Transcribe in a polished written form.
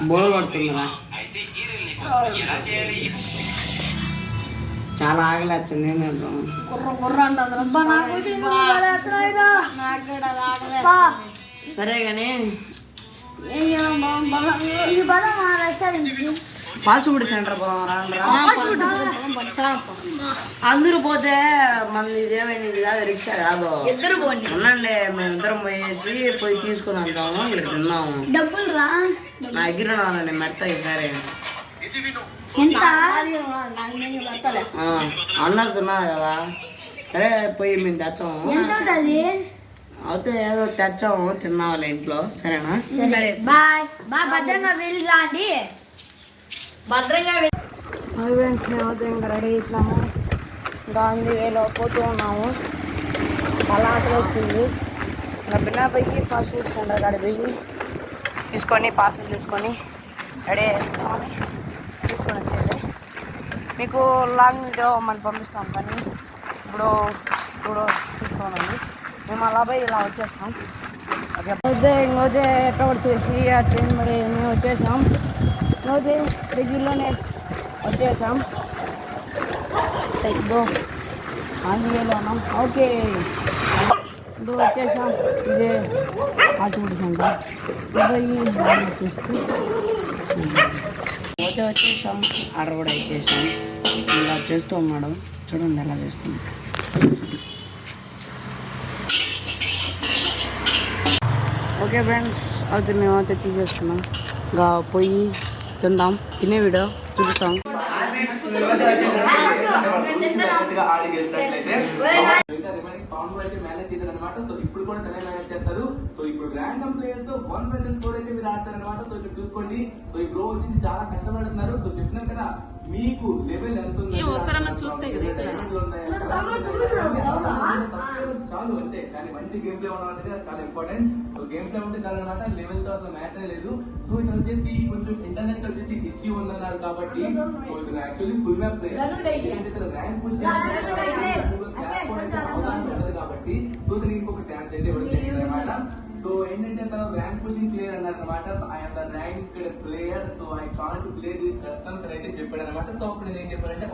Bore పడుతుందిరా, చాలా ఆగలేస్తుంది. సరే కానీ ఫాస్ట్ ఫుడ్ సెంటర్ అందరూ పోతే మనది ఇదేమైంది కాదు, రిక్షా కాదు. ఉండండి, మేమిద్దరం పోయి తీసుకుని వెళ్తాము, ఇక్కడ తిన్నాము. నా దగ్గర రానండి మెడతాయి. సరే అందరు తిన్నారు కదా, సరే పోయి మేము తెచ్చాము. అయితే ఏదో తెచ్చాము, తిన్నావాలి ఇంట్లో. సరేనా? సరే బాయ్. భద్రంగా వెళ్ళి రాండి. భద్రంగా మేమైతే ఇంకా రెడీ అవుతున్నాము. గాంధీ వేలో పోతూ ఉన్నాము. చాలా ఆటలు వస్తుంది. ఇంకా పిల్ల పోయి ఫాస్ట్ ఫుడ్ సెంటర్ కాడ పోయి తీసుకొని పార్సల్ తీసుకొని రెడీ చేస్తామని తీసుకొని వచ్చేది. మీకు లాంగ్ వీడియో మనం పంపిస్తాం, కానీ ఇప్పుడు తీసుకోనండి. మేము అలా పోయి ఇలా వచ్చేస్తాం. అయితే ఇంకోతే ఎక్కడ వచ్చేసి ఆ ట్రైన్ మరి మేము వచ్చేసాం. ఇంకోతే దగ్గరలోనే వచ్చేసాం. ఇదో ఆంజనేయలో ఉన్నాం. ఓకే, ఇప్పుడు వచ్చేసాం. ఇదే ఆచిపూడి సెంటర్. పోయి వచ్చేసి పోతే వచ్చేసాం. ఆర్డర్ కూడా ఇచ్చేసాం. ఇలా చేస్తూ ఉన్నాడు, చూడండి ఎలా చేస్తుంది. ఓకే ఫ్రెండ్స్, అయితే మేమైతే తీసేసుకున్నాం. ఇంకా పోయి తిందాం. తినే వీడియో చూపిస్తాం. సో ఇప్పుడు కూడా తనే మేనేజ్ చేస్తారు. సో ఇప్పుడు ర్యాండమ్ ప్లేయర్స్ తో 1 4 అయితే మీరు ఆడతారనమాట. సో ఇక్కడ చూసుకోండి. సో ఈ బ్రో వచ్చేసి చాలా కష్టపడుతున్నారు. సో చెప్పినాం కదా, మీకు లెవెల్ ఎంత ఉంది చాలు అంతే, కానీ మంచి గేమ్ ప్లే ఉండడం అనేది చాలా ఇంపార్టెంట్. సో గేమ్ ప్లే ఉంటే చాలా అనమాట, లెవెల్ తో అసలు మ్యాటర్ లేదు. సో ఇక్కడ వచ్చేసి కొంచెం ఇంటర్నెట్ వచ్చేసి ఇష్యూ ఉందన్నారు కాబట్టి సో ఇక్కడ actually full map play rank push కాబట్టి సో దీనికి ఇంకొక ఛాన్స్ అయితే ఇవ్వడం జరిగింది అనమాట. సో ఏంటంటే తను ర్యాంక్ పుషింగ్ ప్లేయర్ అన్నారు అనమాట. I'm the rank player, so I can't play this customs అయితే చెప్పాడు అనమాట. సో అప్పుడు నేను ఏం చెప్పానంటే